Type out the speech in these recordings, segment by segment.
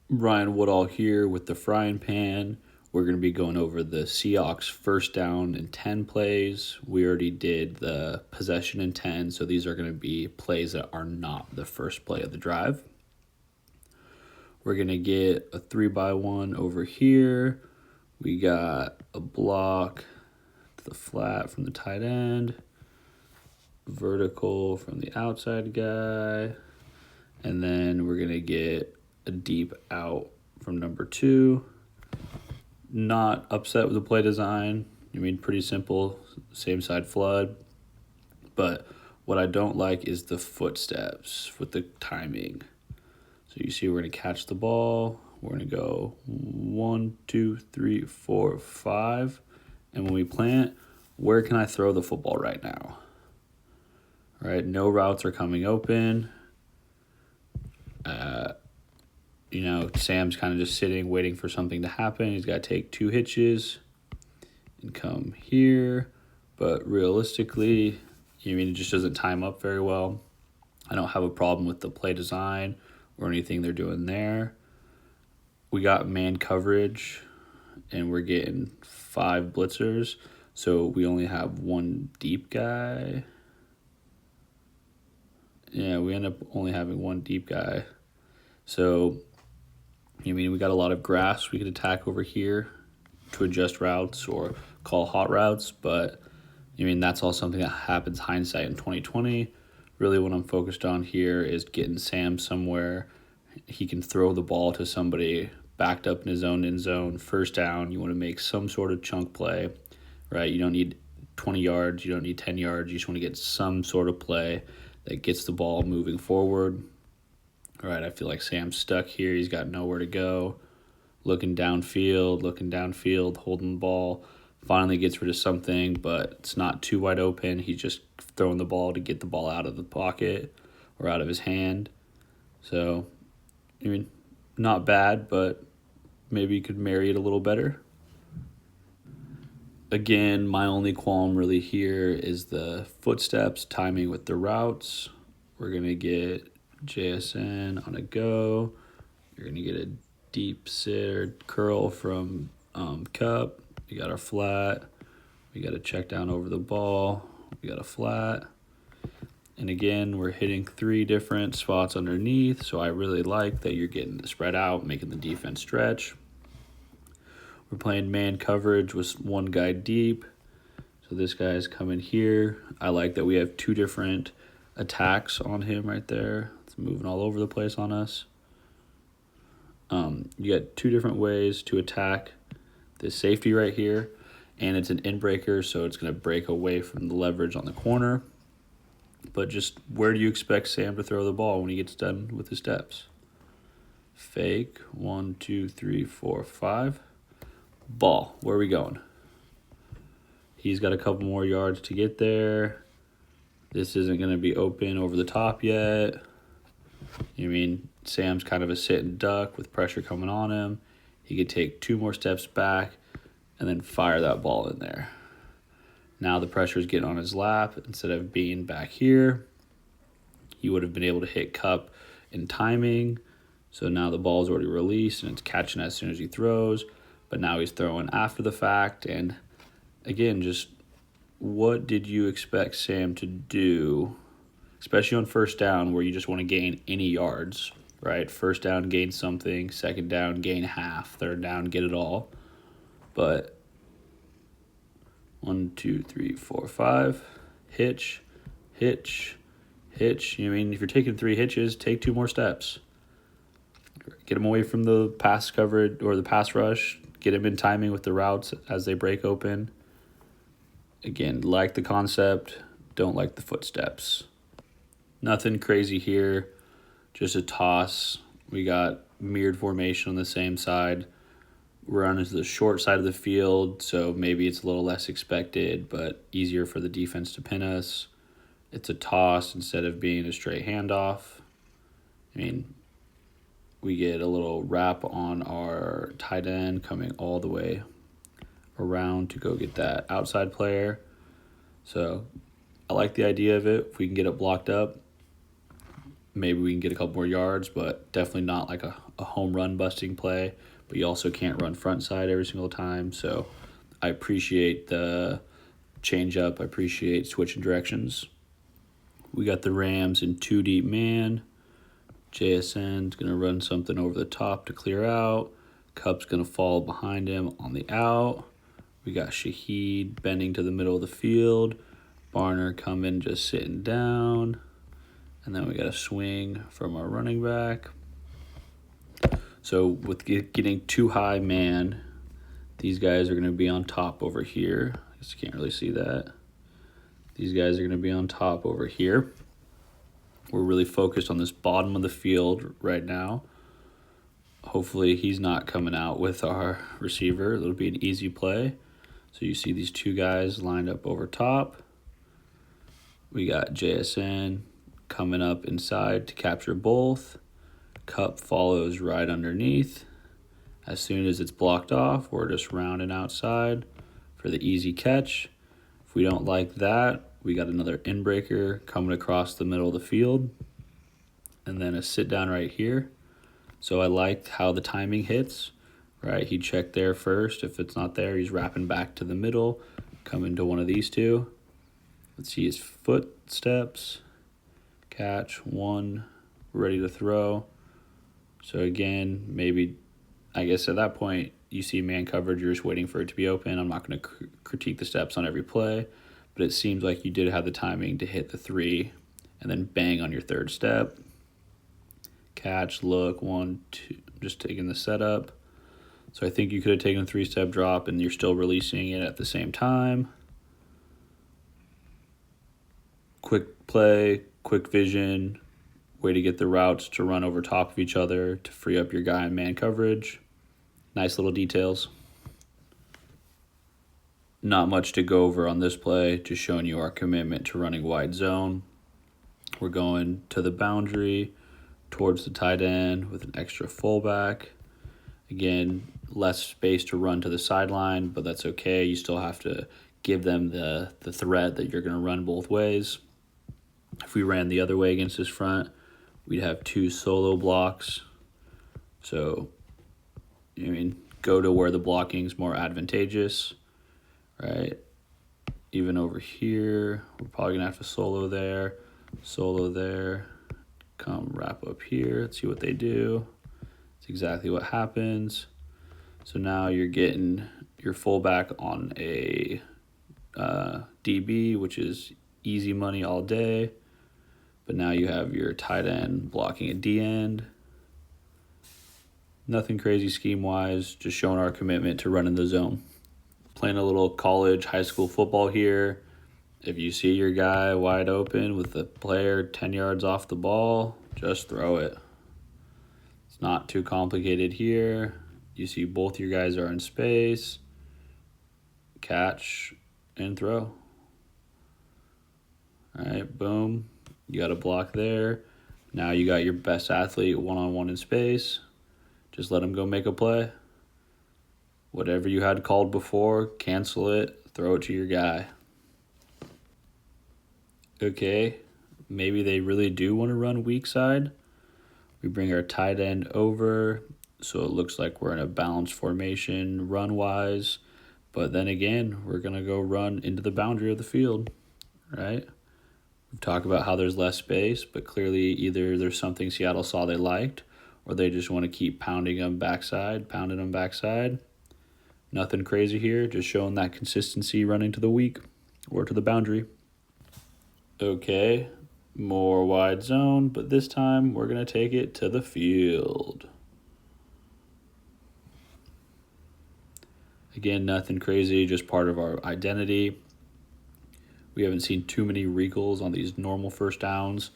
Ryan Woodall here with the frying pan. We're going to be going over the Seahawks first down and 10 plays. We already did the possession and 10, so these are going to be plays that are not the first play of the drive. We're going to get a 3x1 over here. We got a block to the flat from the tight end, vertical from the outside guy, and then we're going to get a deep out from number 2. Not upset with the play design. I mean, pretty simple, same side flood. But what I don't like is the footsteps with the timing. So you see, we're going to catch the ball. We're going to go 1, 2, 3, 4, 5. And when we plant, where can I throw the football right now? All right, no routes are coming open. Sam's kind of just sitting, waiting for something to happen. He's got to take 2 hitches and come here. But realistically, it just doesn't time up very well. I don't have a problem with the play design or anything they're doing there. We got man coverage, and we're getting 5 blitzers. So we only have 1 deep guy. Yeah, we end up only having 1 deep guy. So, we got a lot of grass we could attack over here to adjust routes or call hot routes, but, that's all something that happens hindsight in 2020. Really what I'm focused on here is getting Sam somewhere he can throw the ball to somebody backed up in his own end zone, first down. You want to make some sort of chunk play, right? You don't need 20 yards, you don't need 10 yards. You just want to get some sort of play that gets the ball moving forward. All right, I feel like Sam's stuck here. He's got nowhere to go. Looking downfield, holding the ball. Finally gets rid of something, but it's not too wide open. He's just throwing the ball to get the ball out of the pocket or out of his hand. So, not bad, but maybe you could marry it a little better. Again, my only qualm really here is the footsteps, timing with the routes. We're going to get JSN on a go. You're going to get a deep sit or curl from Cup. We got our flat. We got a check down over the ball. We got a flat. And again, we're hitting 3 different spots underneath, so I really like that you're getting the spread out, making the defense stretch. We're playing man coverage with 1 guy deep. So this guy's coming here. I like that we have 2 different attacks on him right there. It's moving all over the place on us. You got 2 different ways to attack this safety right here. And it's an in breaker, so it's going to break away from the leverage on the corner. But just where do you expect Sam to throw the ball when he gets done with his steps? Fake, 1, 2, 3, 4, 5. Ball, where are we going? He's got a couple more yards to get there. This isn't going to be open over the top yet. Sam's kind of a sit and duck with pressure coming on him. He could take 2 more steps back and then fire that ball in there. Now the pressure is getting on his lap. Instead of being back here, he would have been able to hit Cup in timing. So now the ball is already released and it's catching as soon as he throws. But now he's throwing after the fact. And again, just what did you expect Sam to do, especially on first down where you just want to gain any yards, right? First down, gain something. Second down, gain half. Third down, get it all. But 1, 2, 3, 4, 5. Hitch. If you're taking 3 hitches, take 2 more steps. Get him away from the pass coverage or the pass rush. Get him in timing with the routes as they break open. Again, like the concept, don't like the footsteps. Nothing crazy here, just a toss. We got mirrored formation on the same side. We're on the short side of the field, so maybe it's a little less expected, but easier for the defense to pin us. It's a toss instead of being a straight handoff. We get a little wrap on our tight end coming all the way around to go get that outside player. So I like the idea of it. If we can get it blocked up, maybe we can get a couple more yards, but definitely not like a home run busting play. But you also can't run front side every single time. So I appreciate the change up. I appreciate switching directions. We got the Rams in 2 deep man. JSN's going to run something over the top to clear out. Cup's going to fall behind him on the out. We got Shaheed bending to the middle of the field. Barner coming just sitting down. And then we got a swing from our running back. So with getting too high man, these guys are going to be on top over here. I guess you can't really see that. These guys are going to be on top over here. We're really focused on this bottom of the field right now. Hopefully he's not coming out with our receiver. It'll be an easy play. So you see these two guys lined up over top. We got JSN coming up inside to capture both. Cup follows right underneath. As soon as it's blocked off, we're just rounding outside for the easy catch. If we don't like that, we got another in-breaker coming across the middle of the field. And then a sit down right here. So I liked how the timing hits, right? He checked there first. If it's not there, he's wrapping back to the middle, coming to one of these two. Let's see his footsteps. Catch, one, ready to throw. So again, maybe, I guess at that point, you see man coverage, you're just waiting for it to be open. I'm not going to critique the steps on every play, but it seems like you did have the timing to hit the 3 and then bang on your third step. Catch, look, 1, 2, just taking the setup. So I think you could have taken a 3-step drop and you're still releasing it at the same time. Quick play, quick vision, way to get the routes to run over top of each other to free up your guy in man coverage. Nice little details. Not much to go over on this play, just showing you our commitment to running wide zone. We're going to the boundary, towards the tight end with an extra fullback. Again, less space to run to the sideline, but that's okay. You still have to give them the threat that you're going to run both ways. If we ran the other way against this front, we'd have 2 solo blocks. So, go to where the blocking is more advantageous, right? Even over here, we're probably going to have to solo there, come wrap up here. Let's see what they do. It's exactly what happens. So now you're getting your fullback on a DB, which is easy money all day. But now you have your tight end blocking a D end. Nothing crazy scheme-wise, just showing our commitment to running the zone. Playing a little college, high school football here. If you see your guy wide open with the player 10 yards off the ball, just throw it. It's not too complicated here. You see both your guys are in space. Catch and throw. All right, boom. You got a block there. Now you got your best athlete one-on-one in space. Just let him go make a play. Whatever you had called before, cancel it, throw it to your guy. Okay, maybe they really do want to run weak side. We bring our tight end over, so it looks like we're in a balanced formation run-wise. But then again, we're going to go run into the boundary of the field, right? We've talked about how there's less space, but clearly either there's something Seattle saw they liked, or they just want to keep pounding them backside. Nothing crazy here, just showing that consistency running to the weak or to the boundary. Okay, more wide zone, but this time we're going to take it to the field. Again, nothing crazy, just part of our identity. We haven't seen too many wrinkles on these normal first downs.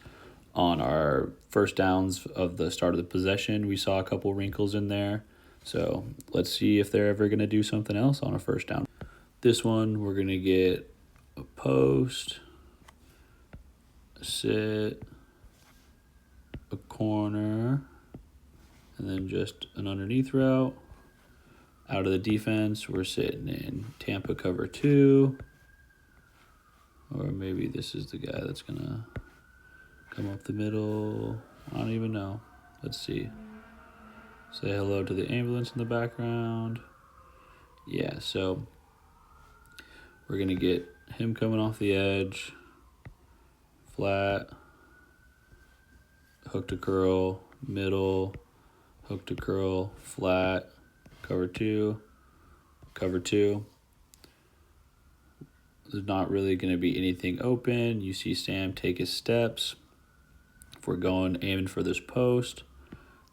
On our first downs of the start of the possession, we saw a couple wrinkles in there. So let's see if they're ever going to do something else on a first down. This one, we're going to get a post, a sit, a corner, and then just an underneath route. Out of the defense, we're sitting in Tampa cover 2. Or maybe this is the guy that's going to come up the middle. I don't even know. Let's see. Say hello to the ambulance in the background. Yeah, so we're going to get him coming off the edge. Flat. Hook to curl. Middle. Hook to curl. Flat. Cover two. Cover two. There's not really going to be anything open. You see Sam take his steps. If we're aiming for this post,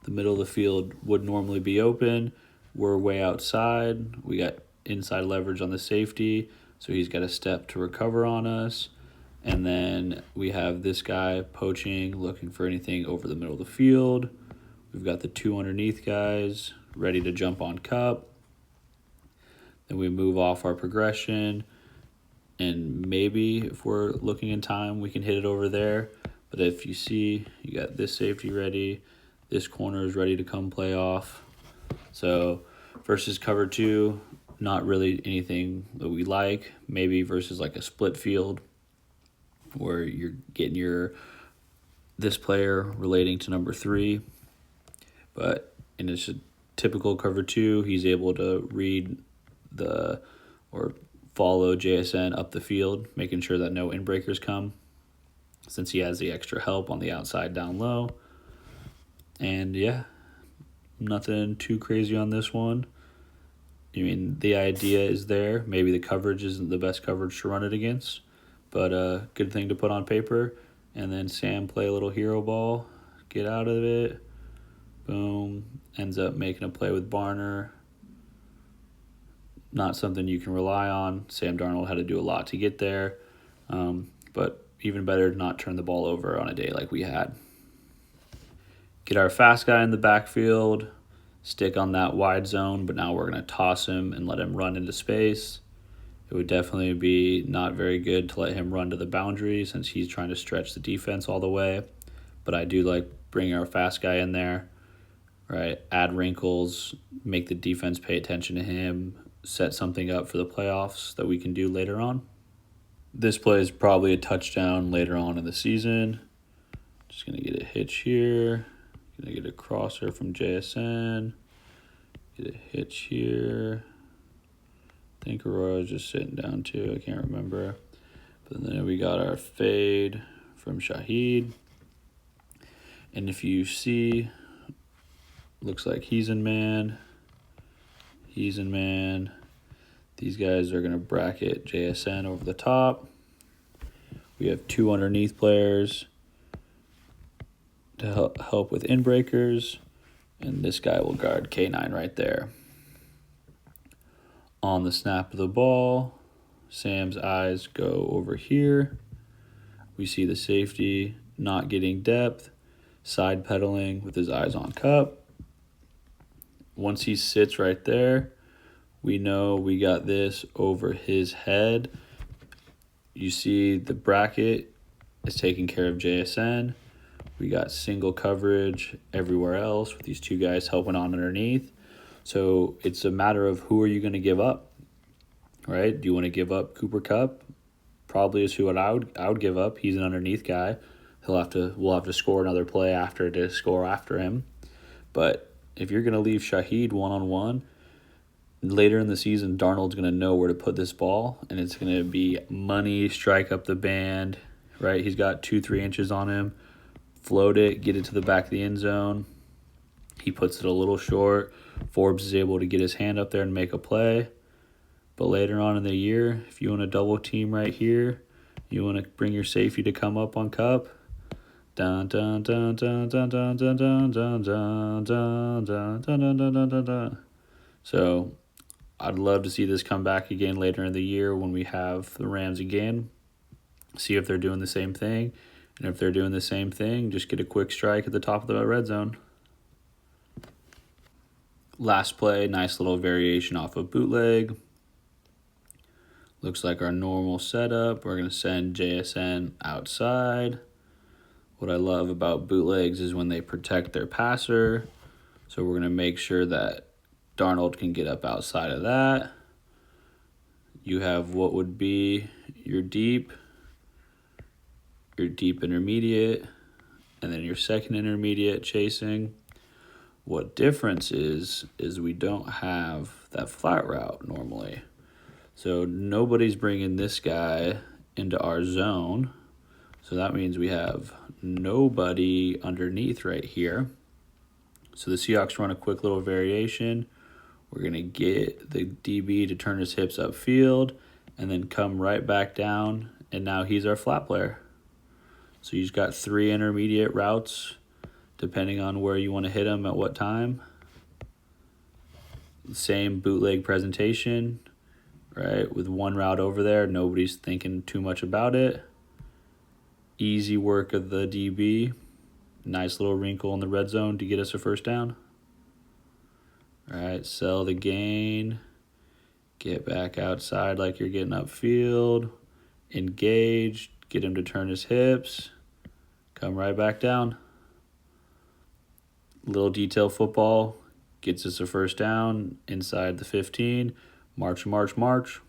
the middle of the field would normally be open. We're way outside. We got inside leverage on the safety, so he's got a step to recover on us. And then we have this guy poaching, looking for anything over the middle of the field. We've got the two underneath guys ready to jump on cup. Then we move off our progression. And maybe if we're looking in time, we can hit it over there. But if you see, you got this safety ready. This corner is ready to come play off. So versus cover two, not really anything that we like. Maybe versus like a split field where you're getting this player relating to number 3. But in a typical cover two, he's able to read or follow JSN up the field, making sure that no in-breakers come, since he has the extra help on the outside down low. And yeah, nothing too crazy on this one. I mean, the idea is there. Maybe the coverage isn't the best coverage to run it against, but a good thing to put on paper. And then Sam play a little hero ball, get out of it, boom, ends up making a play with Barner. Not something you can rely on. Sam Darnold had to do a lot to get there, but even better to not turn the ball over on a day like we had. Get our fast guy in the backfield, stick on that wide zone, but now we're going to toss him and let him run into space. It would definitely be not very good to let him run to the boundary since he's trying to stretch the defense all the way, but I do like bringing our fast guy in there, right? Add wrinkles, make the defense pay attention to him, set something up for the playoffs that we can do later on. This play is probably a touchdown later on in the season. Just going to get a hitch here. Going to get a crosser from JSN. Get a hitch here. I think Aurora's just sitting down too. I can't remember. But then we got our fade from Shaheed. And if you see, looks like he's in man. He's in man. These guys are going to bracket JSN over the top. We have 2 underneath players to help with in-breakers. And this guy will guard K9 right there. On the snap of the ball, Sam's eyes go over here. We see the safety not getting depth, side pedaling with his eyes on cup. Once he sits right there, we know we got this over his head. You see the bracket is taking care of JSN. We got single coverage everywhere else with these 2 guys helping on underneath. So it's a matter of who are you going to give up, right? Do you want to give up Cooper Kupp? Probably is who I would give up. He's an underneath guy. We'll have to score another play after to score after him. But if you're going to leave Shaheed one-on-one, later in the season, Darnold's going to know where to put this ball, and it's going to be money, strike up the band, right? He's got 2-3 inches on him. Float it, get it to the back of the end zone. He puts it a little short. Forbes is able to get his hand up there and make a play. But later on in the year, if you want to double team right here, you want to bring your safety to come up on Kupp. Dun dun dun dun dun dun dun dun dun dun dun dun dun dun dun dun dun. So I'd love to see this come back again later in the year when we have the Rams again. See if they're doing the same thing. And if they're doing the same thing, just get a quick strike at the top of the red zone. Last play, nice little variation off of bootleg. Looks like our normal setup. We're going to send JSN outside. What I love about bootlegs is when they protect their passer. So we're going to make sure that Darnold can get up outside of that. You have what would be your deep intermediate, and then your second intermediate chasing. What difference is we don't have that flat route normally. So nobody's bringing this guy into our zone. So that means we have nobody underneath right here. So the Seahawks run a quick little variation. We're going to get the DB to turn his hips upfield and then come right back down, and now he's our flat player. So you've got 3 intermediate routes depending on where you want to hit him at what time. Same bootleg presentation, right? With one route over there, nobody's thinking too much about it. Easy work of the DB. Nice little wrinkle in the red zone to get us a first down. All right, sell the gain. Get back outside like you're getting upfield. Engage. Get him to turn his hips. Come right back down. Little detail football gets us a first down inside the 15. March, march, march.